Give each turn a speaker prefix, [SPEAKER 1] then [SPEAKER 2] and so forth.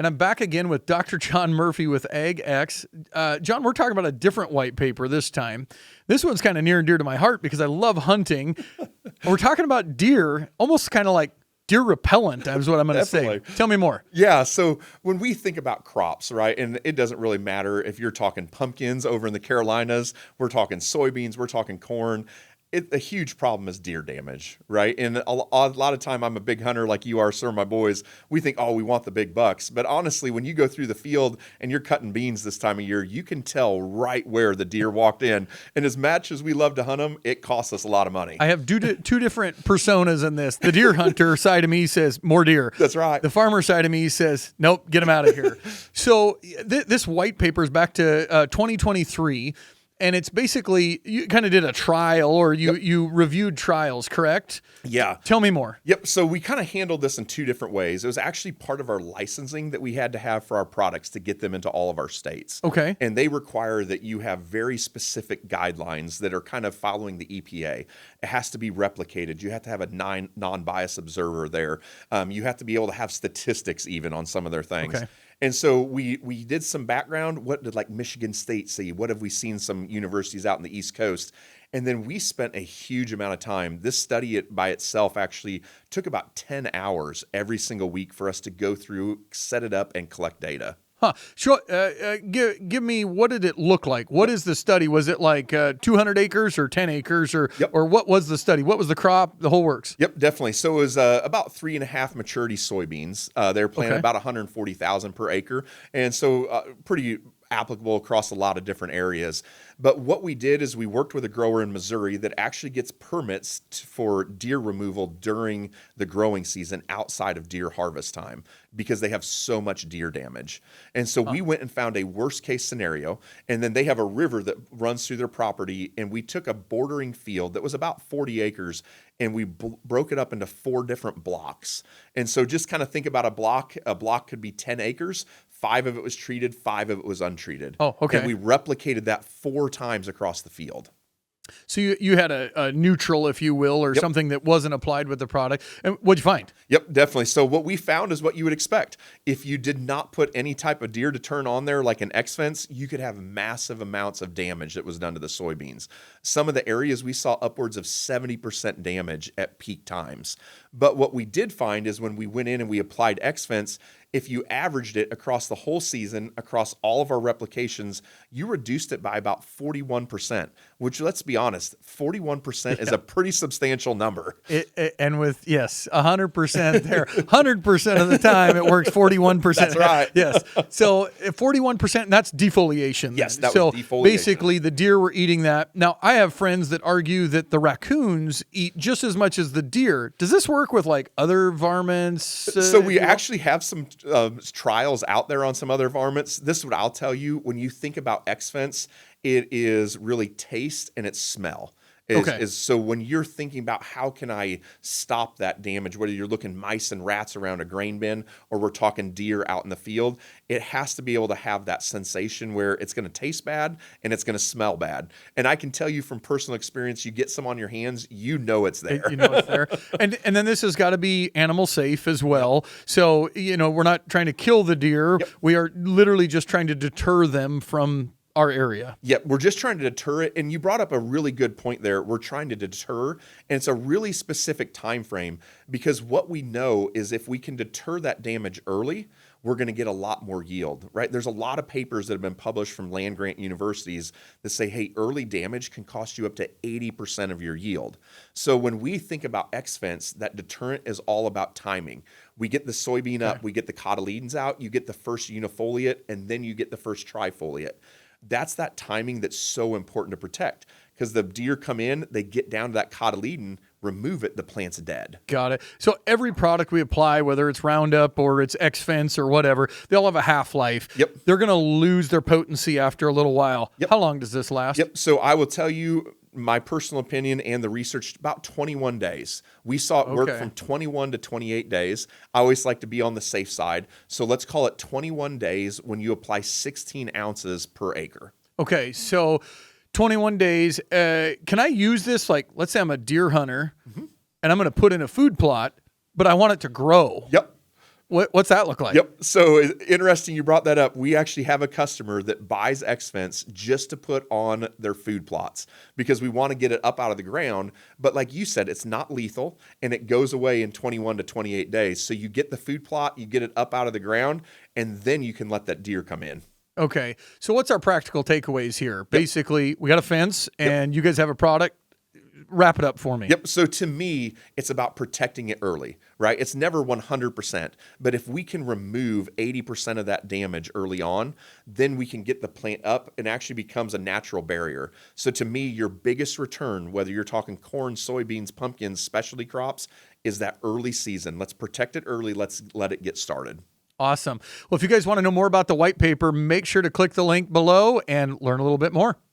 [SPEAKER 1] and I'm back again with Dr. John Murphy with AgX. John, we're talking about a different white paper this time. This one's kind of near and dear to my heart because I love hunting. We're talking about deer, almost kind of like deer repellent, is what I'm going to say. Tell me more.
[SPEAKER 2] Yeah, so when we think about crops, right, and it doesn't really matter if you're talking pumpkins over in the Carolinas, we're talking soybeans, we're talking corn. A huge problem is deer damage, right? And a lot of time, I'm a big hunter like you are, sir, my boys. We think, oh, we want the big bucks. But honestly, when you go through the field and you're cutting beans this time of year, you can tell right where the deer walked in. And as much as we love to hunt them, it costs us a lot of money.
[SPEAKER 1] I have two different personas in this. The deer hunter side of me says, more deer.
[SPEAKER 2] That's right.
[SPEAKER 1] The farmer side of me says, nope, get them out of here. So this white paper is back to 2023. And it's basically, you kind of did a trial, or you reviewed trials, correct?
[SPEAKER 2] Yeah.
[SPEAKER 1] Tell me more.
[SPEAKER 2] Yep. So we kind of handled this in two different ways. It was actually part of our licensing that we had to have for our products to get them into all of our states.
[SPEAKER 1] Okay.
[SPEAKER 2] And they require that you have very specific guidelines that are kind of following the EPA. It has to be replicated. You have to have a non-biased observer there. You have to be able to have statistics even on some of their things. Okay. And so we did some background. What did like Michigan State see? What have we seen some universities out in the East Coast? And then we spent a huge amount of time. This study by itself actually took about 10 hours every single week for us to go through, set it up, and collect data.
[SPEAKER 1] Huh. Sure. Give me, what did it look like? What is the study? Was it like 200 acres or 10 acres or what was the study? What was the crop? The whole works?
[SPEAKER 2] Yep, definitely. So it was about 3.5 maturity soybeans. They were planted about 140,000 per acre. And so pretty applicable across a lot of different areas. But what we did is we worked with a grower in Missouri that actually gets permits for deer removal during the growing season outside of deer harvest time because they have so much deer damage. And so we went and found a worst case scenario, and then they have a river that runs through their property, and we took a bordering field that was about 40 acres and we broke it up into 4 different blocks. And so just kind of think about a block. A block could be 10 acres. 5 of it was treated, 5 of it was untreated.
[SPEAKER 1] Oh, okay.
[SPEAKER 2] And we replicated that 4 times across the field.
[SPEAKER 1] So you had a neutral, if you will, or something that wasn't applied with the product. And what'd you find?
[SPEAKER 2] Yep, definitely. So what we found is what you would expect. If you did not put any type of deer deterrent on there, like an XFence, you could have massive amounts of damage that was done to the soybeans. Some of the areas we saw upwards of 70% damage at peak times. But what we did find is when we went in and we applied XFence, if you averaged it across the whole season, across all of our replications, you reduced it by about 41%, which, let's be honest, 41% is a pretty substantial number.
[SPEAKER 1] And with, 100% there. 100% of the time, it works 41%.
[SPEAKER 2] That's right.
[SPEAKER 1] Yes. So 41%, and that's defoliation.
[SPEAKER 2] Yes, that
[SPEAKER 1] was
[SPEAKER 2] defoliation.
[SPEAKER 1] Basically, the deer were eating that. Now, I have friends that argue that the raccoons eat just as much as the deer. Does this work with like other varmints?
[SPEAKER 2] So we actually have some trials out there on some other varmints. This is what I'll tell you. When you think about XFence, it is really taste and it's smell. So when you're thinking about how can I stop that damage, whether you're looking mice and rats around a grain bin or we're talking deer out in the field, it has to be able to have that sensation where it's going to taste bad and it's going to smell bad. And I can tell you from personal experience, you get some on your hands, you know it's there.
[SPEAKER 1] You know it's there. And then this has got to be animal safe as well. So, we're not trying to kill the deer. Yep. We are literally just trying to deter them from our area.
[SPEAKER 2] Yeah, we're just trying to deter it. And you brought up a really good point there. We're trying to deter, and it's a really specific time frame because what we know is if we can deter that damage early, we're going to get a lot more yield, right? There's a lot of papers that have been published from land-grant universities that say, hey, early damage can cost you up to 80% of your yield. So when we think about XFence, that deterrent is all about timing. We get the soybean up, we get the cotyledons out, you get the first unifoliate, and then you get the first trifoliate. That's that timing that's so important to protect because the deer come in, they get down to that cotyledon, remove it, the plant's dead.
[SPEAKER 1] Got it. So every product we apply, whether it's Roundup or it's XFence or whatever, they all have a half-life.
[SPEAKER 2] Yep.
[SPEAKER 1] They're going to lose their potency after a little while.
[SPEAKER 2] Yep.
[SPEAKER 1] How long does this last?
[SPEAKER 2] Yep. So I will tell you my personal opinion and the research, about 21 days. We saw it work from 21 to 28 days. I always like to be on the safe side. So let's call it 21 days when you apply 16 ounces per acre.
[SPEAKER 1] Okay. So 21 days. Can I use this? Like, let's say I'm a deer hunter and I'm going to put in a food plot, but I want it to grow.
[SPEAKER 2] Yep.
[SPEAKER 1] What's that look like?
[SPEAKER 2] Yep. So interesting you brought that up. We actually have a customer that buys XFence just to put on their food plots because we want to get it up out of the ground. But like you said, it's not lethal and it goes away in 21 to 28 days. So you get the food plot, you get it up out of the ground, and then you can let that deer come in.
[SPEAKER 1] Okay. So what's our practical takeaways here? Yep. Basically, we got a fence and you guys have a product. Wrap it up for me.
[SPEAKER 2] Yep. So to me, it's about protecting it early, right? It's never 100%, but if we can remove 80% of that damage early on, then we can get the plant up and actually becomes a natural barrier. So to me, your biggest return, whether you're talking corn, soybeans, pumpkins, specialty crops, is that early season. Let's protect it early. Let's let it get started.
[SPEAKER 1] Awesome. Well, if you guys want to know more about the white paper, make sure to click the link below and learn a little bit more.